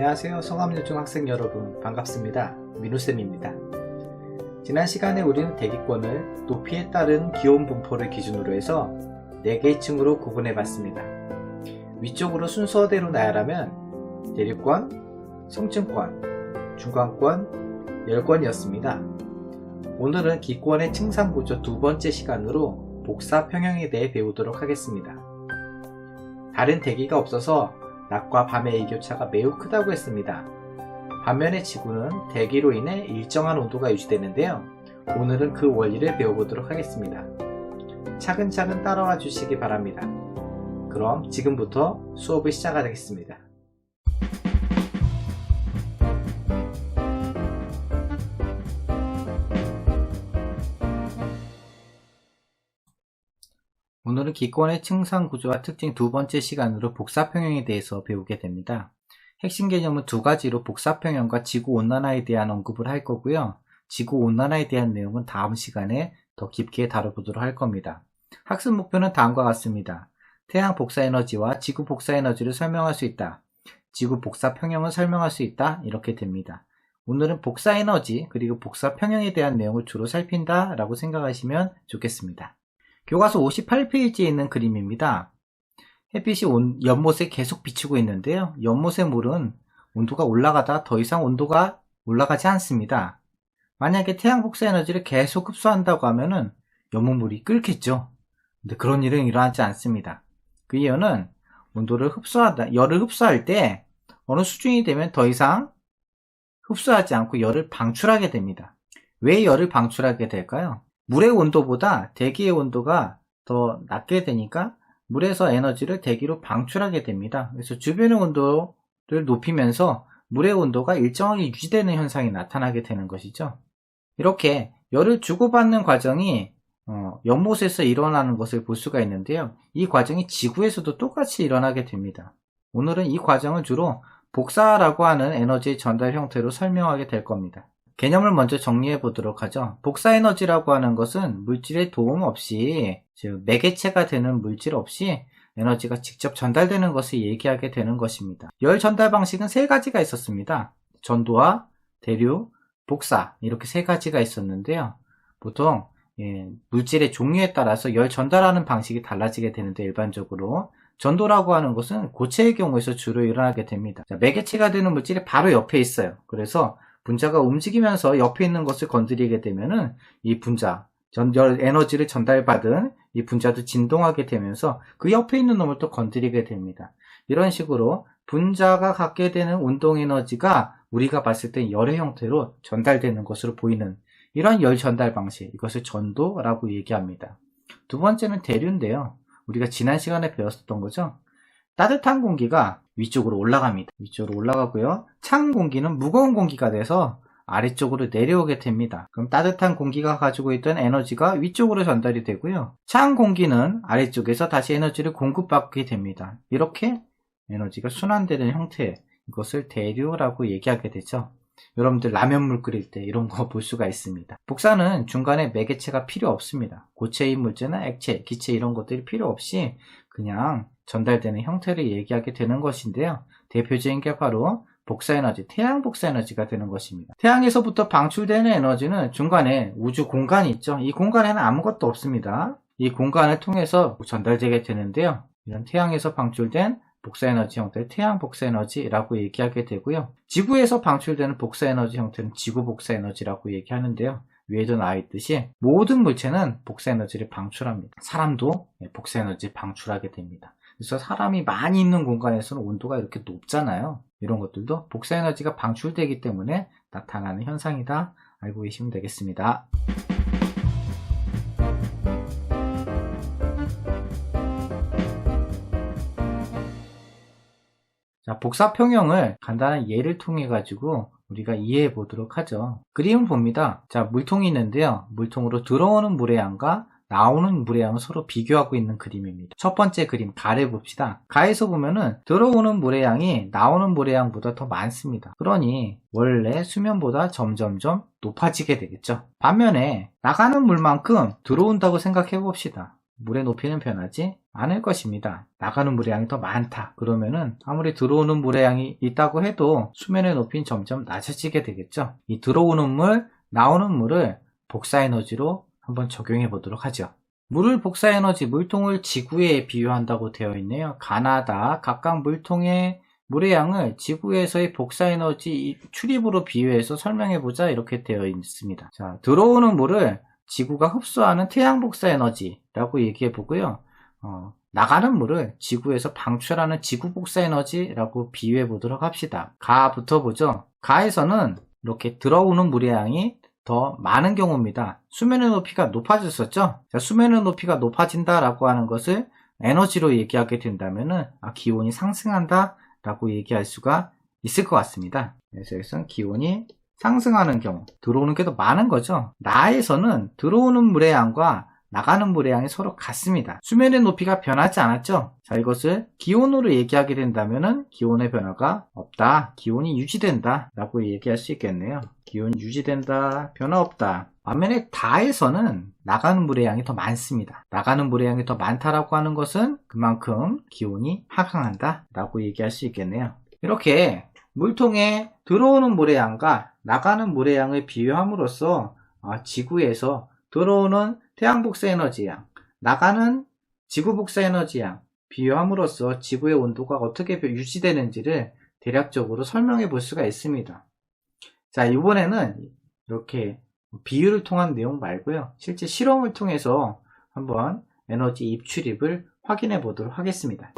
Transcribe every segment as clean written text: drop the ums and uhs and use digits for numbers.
안녕하세요. 성함요중 학생 여러분, 반갑습니다. 민우쌤입니다. 지난 시간에 우리는 대기권을 높이에 따른 기온 분포를 기준으로 해서 4개의 층으로 구분해 봤습니다. 위쪽으로 순서대로 나열하면 대류권, 성층권, 중간권, 열권이었습니다. 오늘은 기권의 층상구조 두 번째 시간으로 복사 평형에 대해 배우도록 하겠습니다. 다른 대기가 없어서 낮과 밤의 일교차가 매우 크다고 했습니다. 반면에 지구는 대기로 인해 일정한 온도가 유지되는데요. 오늘은 그 원리를 배워보도록 하겠습니다. 차근차근 따라와 주시기 바랍니다. 그럼 지금부터 수업을 시작하겠습니다. 오늘은 기권의 층상 구조와 특징 두 번째 시간으로 복사평형에 대해서 배우게 됩니다. 핵심 개념은 두 가지로 복사평형과 지구온난화에 대한 언급을 할 거고요. 지구온난화에 대한 내용은 다음 시간에 더 깊게 다뤄보도록 할 겁니다. 학습 목표는 다음과 같습니다. 태양 복사에너지와 지구 복사에너지를 설명할 수 있다. 지구 복사평형을 설명할 수 있다. 이렇게 됩니다. 오늘은 복사에너지 그리고 복사평형에 대한 내용을 주로 살핀다 라고 생각하시면 좋겠습니다. 교과서 58페이지에 있는 그림입니다. 햇빛이 연못에 계속 비치고 있는데요. 연못의 물은 온도가 올라가다 더 이상 온도가 올라가지 않습니다. 만약에 태양 복사 에너지를 계속 흡수한다고 하면은 연못물이 끓겠죠. 근데 그런 일은 일어나지 않습니다. 그 이유는 열을 흡수할 때 어느 수준이 되면 더 이상 흡수하지 않고 열을 방출하게 됩니다. 왜 열을 방출하게 될까요? 물의 온도보다 대기의 온도가 더 낮게 되니까 물에서 에너지를 대기로 방출하게 됩니다. 그래서 주변의 온도를 높이면서 물의 온도가 일정하게 유지되는 현상이 나타나게 되는 것이죠. 이렇게 열을 주고받는 과정이 연못에서 일어나는 것을 볼 수가 있는데요. 이 과정이 지구에서도 똑같이 일어나게 됩니다. 오늘은 이 과정을 주로 복사라고 하는 에너지의 전달 형태로 설명하게 될 겁니다. 개념을 먼저 정리해 보도록 하죠. 복사에너지라고 하는 것은 물질의 도움 없이, 즉 매개체가 되는 물질 없이 에너지가 직접 전달되는 것을 얘기하게 되는 것입니다. 열 전달 방식은 세 가지가 있었습니다. 전도와 대류, 복사 이렇게 세 가지가 있었는데요. 보통 물질의 종류에 따라서 열 전달하는 방식이 달라지게 되는데, 일반적으로 전도라고 하는 것은 고체의 경우에서 주로 일어나게 됩니다. 매개체가 되는 물질이 바로 옆에 있어요. 그래서 분자가 움직이면서 옆에 있는 것을 건드리게 되면은 이 분자, 열 에너지를 전달받은 이 분자도 진동하게 되면서 그 옆에 있는 놈을 또 건드리게 됩니다. 이런 식으로 분자가 갖게 되는 운동 에너지가 우리가 봤을 때 열의 형태로 전달되는 것으로 보이는 이런 열 전달 방식, 이것을 전도라고 얘기합니다. 두 번째는 대류인데요. 우리가 지난 시간에 배웠었던 거죠. 따뜻한 공기가 위쪽으로 올라갑니다. 위쪽으로 올라가고요. 찬 공기는 무거운 공기가 돼서 아래쪽으로 내려오게 됩니다. 그럼 따뜻한 공기가 가지고 있던 에너지가 위쪽으로 전달이 되고요. 찬 공기는 아래쪽에서 다시 에너지를 공급받게 됩니다. 이렇게 에너지가 순환되는 형태, 이것을 대류라고 얘기하게 되죠. 여러분들 라면물 끓일 때 이런 거 볼 수가 있습니다. 복사는 중간에 매개체가 필요 없습니다. 고체인 물질이나 액체, 기체 이런 것들이 필요 없이 그냥 전달되는 형태를 얘기하게 되는 것인데요. 대표적인 게 바로 복사에너지, 태양 복사에너지가 되는 것입니다. 태양에서부터 방출되는 에너지는 중간에 우주 공간이 있죠. 이 공간에는 아무것도 없습니다. 이 공간을 통해서 전달되게 되는데요. 이런 태양에서 방출된 복사에너지 형태를 태양 복사에너지라고 얘기하게 되고요. 지구에서 방출되는 복사에너지 형태는 지구 복사에너지라고 얘기하는데요. 위에도 나와 있듯이 모든 물체는 복사에너지를 방출합니다. 사람도 복사에너지를 방출하게 됩니다. 그래서 사람이 많이 있는 공간에서는 온도가 이렇게 높잖아요. 이런 것들도 복사에너지가 방출되기 때문에 나타나는 현상이다. 알고 계시면 되겠습니다. 자, 복사평형을 간단한 예를 통해 가지고 우리가 이해해 보도록 하죠. 그림을 봅니다. 자, 물통이 있는데요. 물통으로 들어오는 물의 양과 나오는 물의 양을 서로 비교하고 있는 그림입니다. 첫 번째 그림 가를 봅시다. 가에서 보면은 들어오는 물의 양이 나오는 물의 양보다 더 많습니다. 그러니 원래 수면보다 점점점 높아지게 되겠죠. 반면에 나가는 물만큼 들어온다고 생각해 봅시다. 물의 높이는 변하지 않을 것입니다. 나가는 물의 양이 더 많다. 그러면은 아무리 들어오는 물의 양이 있다고 해도 수면의 높이는 점점 낮아지게 되겠죠. 이 들어오는 물, 나오는 물을 복사에너지로 한번 적용해 보도록 하죠. 물을 복사에너지, 물통을 지구에 비유한다고 되어 있네요. 가나다 각각 물통의 물의 양을 지구에서의 복사에너지 출입으로 비유해서 설명해보자 이렇게 되어 있습니다. 자, 들어오는 물을 지구가 흡수하는 태양 복사에너지라고 얘기해 보고요. 나가는 물을 지구에서 방출하는 지구 복사에너지라고 비유해 보도록 합시다. 가부터 보죠. 가에서는 이렇게 들어오는 물의 양이 더 많은 경우입니다. 수면의 높이가 높아졌었죠. 자, 수면의 높이가 높아진다라고 하는 것을 에너지로 얘기하게 된다면은 기온이 상승한다 라고 얘기할 수가 있을 것 같습니다. 그래서 여기서는 기온이 상승하는 경우, 들어오는 게 더 많은 거죠. 나에서는 들어오는 물의 양과 나가는 물의 양이 서로 같습니다. 수면의 높이가 변하지 않았죠. 자, 이것을 기온으로 얘기하게 된다면은 기온의 변화가 없다, 기온이 유지된다 라고 얘기할 수 있겠네요. 기온이 유지된다, 변화 없다. 반면에 다에서는 나가는 물의 양이 더 많습니다. 나가는 물의 양이 더 많다라고 하는 것은 그만큼 기온이 하강한다 라고 얘기할 수 있겠네요. 이렇게 물통에 들어오는 물의 양과 나가는 물의 양을 비교함으로써 지구에서 들어오는 태양 복사 에너지 양, 나가는 지구 복사 에너지 양 비교함으로써 지구의 온도가 어떻게 유지되는지를 대략적으로 설명해 볼 수가 있습니다. 자, 이번에는 이렇게 비유를 통한 내용 말고요, 실제 실험을 통해서 한번 에너지 입출입을 확인해 보도록 하겠습니다.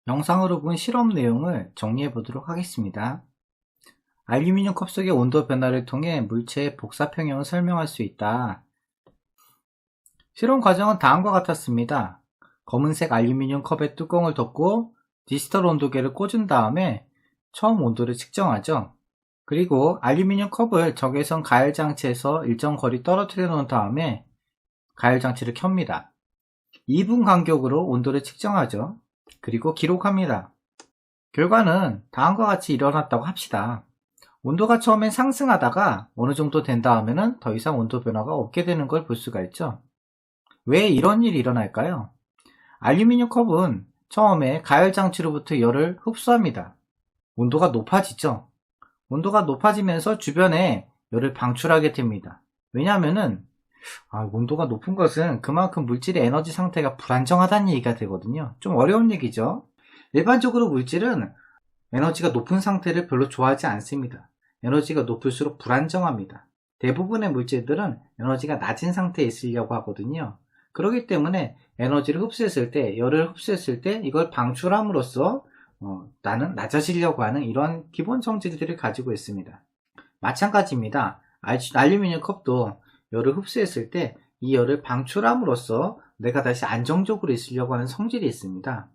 영상으로 본 실험 내용을 정리해 보도록 하겠습니다. 알루미늄 컵 속의 온도 변화를 통해 물체의 복사 평형을 설명할 수 있다. 실험 과정은 다음과 같았습니다. 검은색 알루미늄 컵에 뚜껑을 덮고 디지털 온도계를 꽂은 다음에 처음 온도를 측정하죠. 그리고 알루미늄 컵을 적외선 가열 장치에서 일정 거리 떨어뜨려 놓은 다음에 가열 장치를 켭니다. 2분 간격으로 온도를 측정하죠. 그리고 기록합니다. 결과는 다음과 같이 일어났다고 합시다. 온도가 처음엔 상승하다가 어느 정도 된 다음에는 더 이상 온도 변화가 없게 되는 걸 볼 수가 있죠. 왜 이런 일이 일어날까요? 알루미늄 컵은 처음에 가열 장치로부터 열을 흡수합니다. 온도가 높아지죠. 온도가 높아지면서 주변에 열을 방출하게 됩니다. 왜냐하면은 온도가 높은 것은 그만큼 물질의 에너지 상태가 불안정하다는 얘기가 되거든요. 좀 어려운 얘기죠. 일반적으로 물질은 에너지가 높은 상태를 별로 좋아하지 않습니다. 에너지가 높을수록 불안정합니다. 대부분의 물질들은 에너지가 낮은 상태에 있으려고 하거든요. 그렇기 때문에 에너지를 흡수했을 때, 열을 흡수했을 때 이걸 방출함으로써 나는 낮아지려고 하는 이런 기본 성질들을 가지고 있습니다. 마찬가지입니다. 알루미늄 컵도 열을 흡수했을 때 이 열을 방출함으로써 내가 다시 안정적으로 있으려고 하는 성질이 있습니다.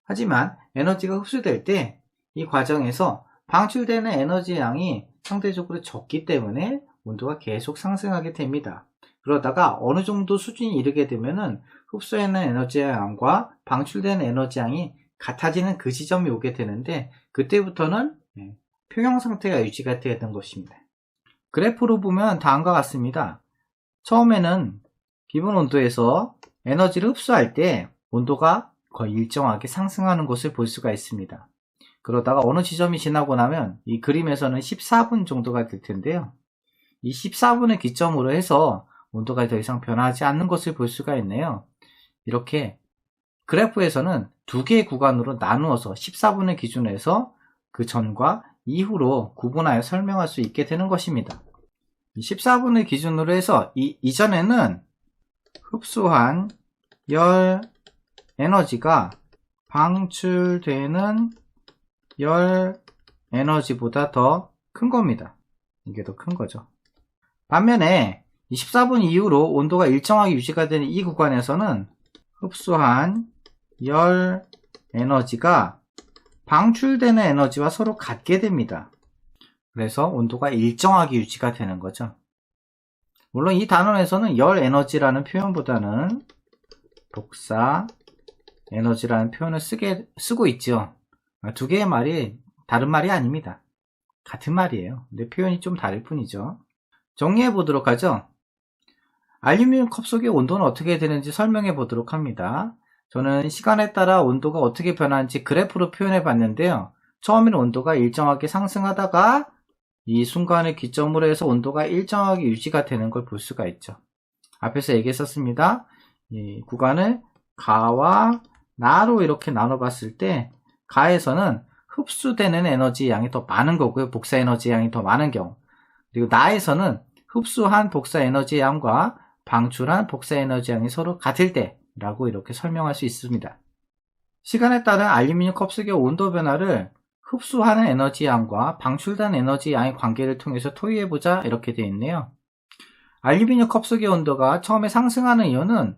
하지만 에너지가 흡수될 때 이 과정에서 방출되는 에너지 양이 상대적으로 적기 때문에 온도가 계속 상승하게 됩니다. 그러다가 어느 정도 수준이 이르게 되면은 흡수하는 에너지 양과 방출되는 에너지 양이 같아지는 그 지점이 오게 되는데 그때부터는 평형 상태가 유지가 되는 것입니다. 그래프로 보면 다음과 같습니다. 처음에는 기본 온도에서 에너지를 흡수할 때 온도가 거의 일정하게 상승하는 것을 볼 수가 있습니다. 그러다가 어느 지점이 지나고 나면 이 그림에서는 14분 정도가 될 텐데요. 이 14분을 기점으로 해서 온도가 더 이상 변하지 않는 것을 볼 수가 있네요. 이렇게 그래프에서는 두 개의 구간으로 나누어서 14분을 기준으로 해서 그 전과 이후로 구분하여 설명할 수 있게 되는 것입니다. 14분을 기준으로 해서 이전에는 흡수한 열 에너지가 방출되는 열 에너지보다 더 큰 겁니다. 이게 더 큰 거죠. 반면에 14분 이후로 온도가 일정하게 유지가 되는 이 구간에서는 흡수한 열 에너지가 방출되는 에너지와 서로 같게 됩니다. 그래서 온도가 일정하게 유지가 되는 거죠. 물론 이 단원에서는 열 에너지라는 표현보다는 복사 에너지라는 표현을 쓰고 있죠. 두 개의 말이 다른 말이 아닙니다. 같은 말이에요. 근데 표현이 좀 다를 뿐이죠. 정리해 보도록 하죠. 알루미늄 컵 속의 온도는 어떻게 되는지 설명해 보도록 합니다. 저는 시간에 따라 온도가 어떻게 변하는지 그래프로 표현해 봤는데요. 처음에는 온도가 일정하게 상승하다가 이 순간을 기점으로 해서 온도가 일정하게 유지가 되는 걸 볼 수가 있죠. 앞에서 얘기했었습니다. 이 구간을 가와 나로 이렇게 나눠봤을 때 가에서는 흡수되는 에너지 양이 더 많은 거고요. 복사 에너지 양이 더 많은 경우. 그리고 나에서는 흡수한 복사 에너지 양과 방출한 복사 에너지 양이 서로 같을 때라고 이렇게 설명할 수 있습니다. 시간에 따른 알루미늄 컵 속의 온도 변화를 흡수하는 에너지 양과 방출된 에너지 양의 관계를 통해서 토의해보자 이렇게 되어 있네요. 알루미늄 컵 속의 온도가 처음에 상승하는 이유는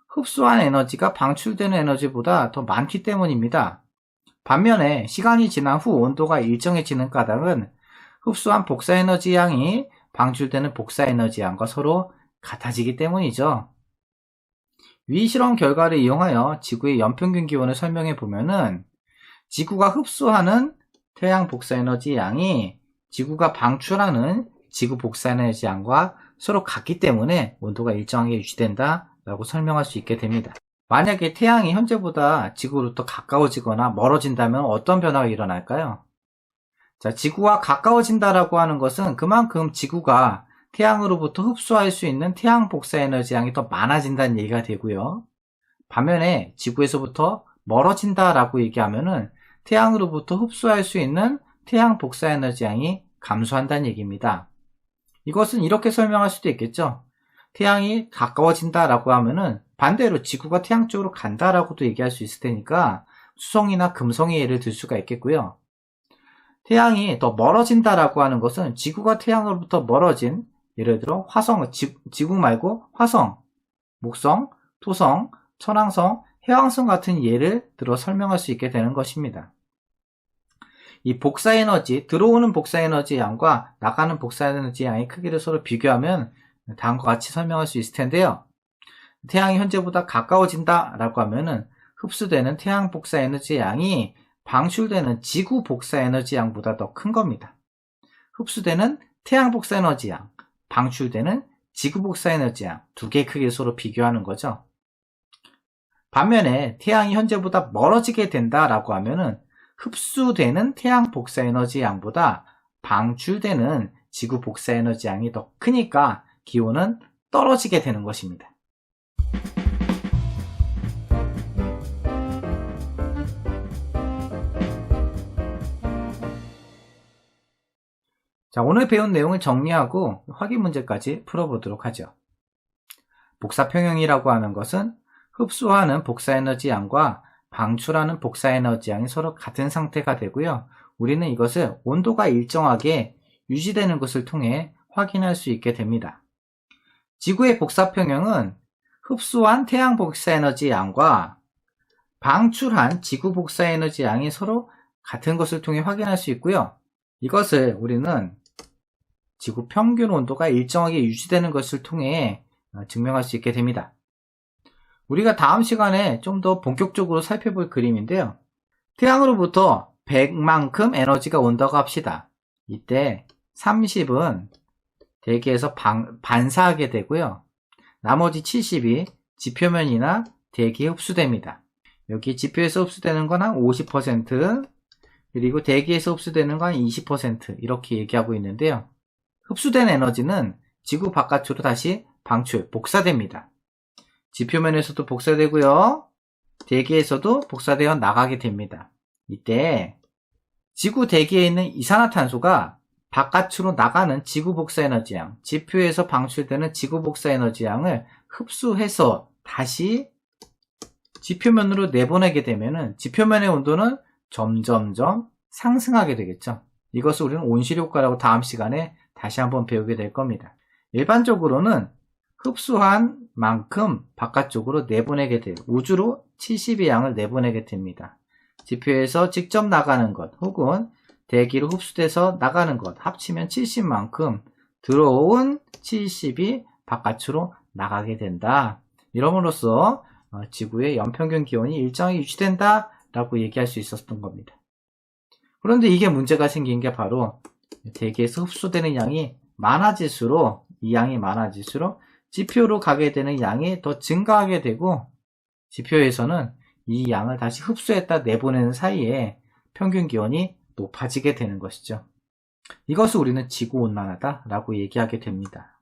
흡수한 에너지가 방출되는 에너지보다 더 많기 때문입니다. 반면에 시간이 지난 후 온도가 일정해지는 까닭은 흡수한 복사 에너지 양이 방출되는 복사 에너지 양과 서로 같아지기 때문이죠. 위 실험 결과를 이용하여 지구의 연평균 기온을 설명해 보면은 지구가 흡수하는 태양 복사 에너지 양이 지구가 방출하는 지구 복사 에너지 양과 서로 같기 때문에 온도가 일정하게 유지된다 라고 설명할 수 있게 됩니다. 만약에 태양이 현재보다 지구로부터 가까워지거나 멀어진다면 어떤 변화가 일어날까요? 자, 지구와 가까워진다라고 하는 것은 그만큼 지구가 태양으로부터 흡수할 수 있는 태양 복사 에너지 양이 더 많아진다는 얘기가 되고요. 반면에 지구에서부터 멀어진다라고 얘기하면은 태양으로부터 흡수할 수 있는 태양 복사 에너지 양이 감소한다는 얘기입니다. 이것은 이렇게 설명할 수도 있겠죠. 태양이 가까워진다라고 하면은 반대로 지구가 태양 쪽으로 간다라고도 얘기할 수 있을 테니까 수성이나 금성의 예를 들 수가 있겠고요. 태양이 더 멀어진다라고 하는 것은 지구가 태양으로부터 멀어진 예를 들어 화성, 지구 말고 화성, 목성, 토성, 천왕성, 해왕성 같은 예를 들어 설명할 수 있게 되는 것입니다. 이 복사 에너지, 들어오는 복사 에너지 양과 나가는 복사 에너지 양의 크기를 서로 비교하면 다음과 같이 설명할 수 있을 텐데요. 태양이 현재보다 가까워진다 라고 하면은 흡수되는 태양 복사 에너지 양이 방출되는 지구 복사 에너지 양보다 더 큰 겁니다. 흡수되는 태양 복사 에너지 양, 방출되는 지구 복사 에너지 양, 두 개의 크기를 서로 비교하는 거죠. 반면에 태양이 현재보다 멀어지게 된다라고 하면은 흡수되는 태양 복사 에너지 양보다 방출되는 지구 복사 에너지 양이 더 크니까 기온은 떨어지게 되는 것입니다. 자, 오늘 배운 내용을 정리하고 확인 문제까지 풀어보도록 하죠. 복사평형이라고 하는 것은 흡수하는 복사에너지 양과 방출하는 복사에너지 양이 서로 같은 상태가 되고요. 우리는 이것을 온도가 일정하게 유지되는 것을 통해 확인할 수 있게 됩니다. 지구의 복사평형은 흡수한 태양 복사에너지 양과 방출한 지구 복사에너지 양이 서로 같은 것을 통해 확인할 수 있고요. 이것을 우리는 지구 평균 온도가 일정하게 유지되는 것을 통해 증명할 수 있게 됩니다. 우리가 다음 시간에 좀 더 본격적으로 살펴볼 그림인데요. 태양으로부터 100만큼 에너지가 온다고 합시다. 이때 30은 대기에서 반사하게 되고요. 나머지 70이 지표면이나 대기에 흡수됩니다. 여기 지표에서 흡수되는 건 한 50%, 그리고 대기에서 흡수되는 건 한 20% 이렇게 얘기하고 있는데요. 흡수된 에너지는 지구 바깥으로 다시 방출, 복사됩니다. 지표면에서도 복사되고요. 대기에서도 복사되어 나가게 됩니다. 이때 지구 대기에 있는 이산화탄소가 바깥으로 나가는 지구 복사에너지 양, 지표에서 방출되는 지구 복사에너지 양을 흡수해서 다시 지표면으로 내보내게 되면은 지표면의 온도는 점점점 상승하게 되겠죠. 이것을 우리는 온실효과라고 다음 시간에 다시 한번 배우게 될 겁니다. 일반적으로는 흡수한 만큼 바깥쪽으로 내보내게 돼요. 우주로 70의 양을 내보내게 됩니다. 지표에서 직접 나가는 것 혹은 대기로 흡수돼서 나가는 것 합치면 70만큼 들어온 70이 바깥으로 나가게 된다. 이럼으로써 지구의 연평균 기온이 일정하게 유지된다 라고 얘기할 수 있었던 겁니다. 그런데 이게 문제가 생긴 게 바로 대기에서 흡수되는 양이 많아질수록, 이 양이 많아질수록 지표로 가게 되는 양이 더 증가하게 되고, 지표에서는 이 양을 다시 흡수했다 내보내는 사이에 평균 기온이 높아지게 되는 것이죠. 이것을 우리는 지구온난화다 라고 얘기하게 됩니다.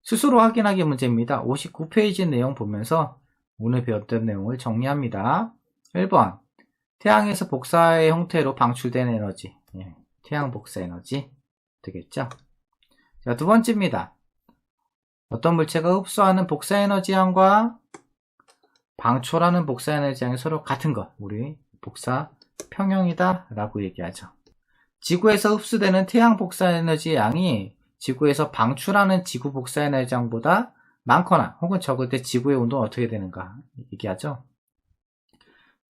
스스로 확인하기 문제입니다. 59페이지 내용 보면서 오늘 배웠던 내용을 정리합니다. 1번, 태양에서 복사의 형태로 방출된 에너지, 태양 복사 에너지 되겠죠. 자, 두 번째입니다. 어떤 물체가 흡수하는 복사 에너지 양과 방출하는 복사 에너지 양이 서로 같은 것, 우리 복사 평형이다 라고 얘기하죠. 지구에서 흡수되는 태양 복사 에너지 양이 지구에서 방출하는 지구 복사 에너지 양보다 많거나 혹은 적을 때 지구의 온도는 어떻게 되는가 얘기하죠.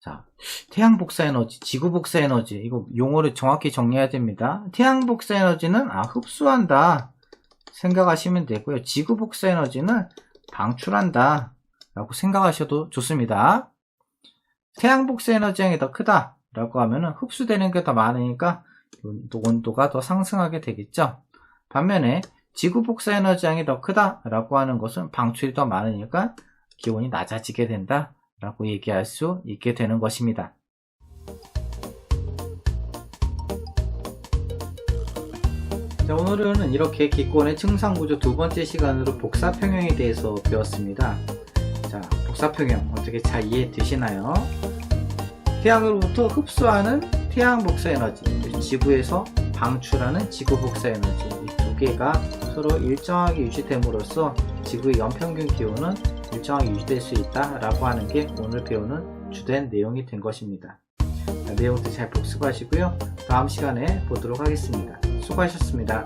자, 태양 복사 에너지, 지구 복사 에너지, 이거 용어를 정확히 정리해야 됩니다. 태양 복사 에너지는 흡수한다 생각하시면 되고요. 지구 복사 에너지는 방출한다 라고 생각하셔도 좋습니다. 태양 복사 에너지 양이 더 크다 라고 하면은 흡수되는 게 더 많으니까 온도가 더 상승하게 되겠죠. 반면에 지구 복사 에너지 양이 더 크다 라고 하는 것은 방출이 더 많으니까 기온이 낮아지게 된다 라고 얘기할 수 있게 되는 것입니다. 자, 오늘은 이렇게 기권의 층상구조 두 번째 시간으로 복사평형에 대해서 배웠습니다. 자, 복사평형 어떻게 잘 이해되시나요? 태양으로부터 흡수하는 태양 복사 에너지, 지구에서 방출하는 지구 복사 에너지, 이 두 개가 서로 일정하게 유지됨으로써 지구의 연평균 기온은 일정하게 유지될 수 있다라고 하는 게 오늘 배우는 주된 내용이 된 것입니다. 자, 내용들 잘 복습하시고요. 다음 시간에 보도록 하겠습니다. 수고하셨습니다.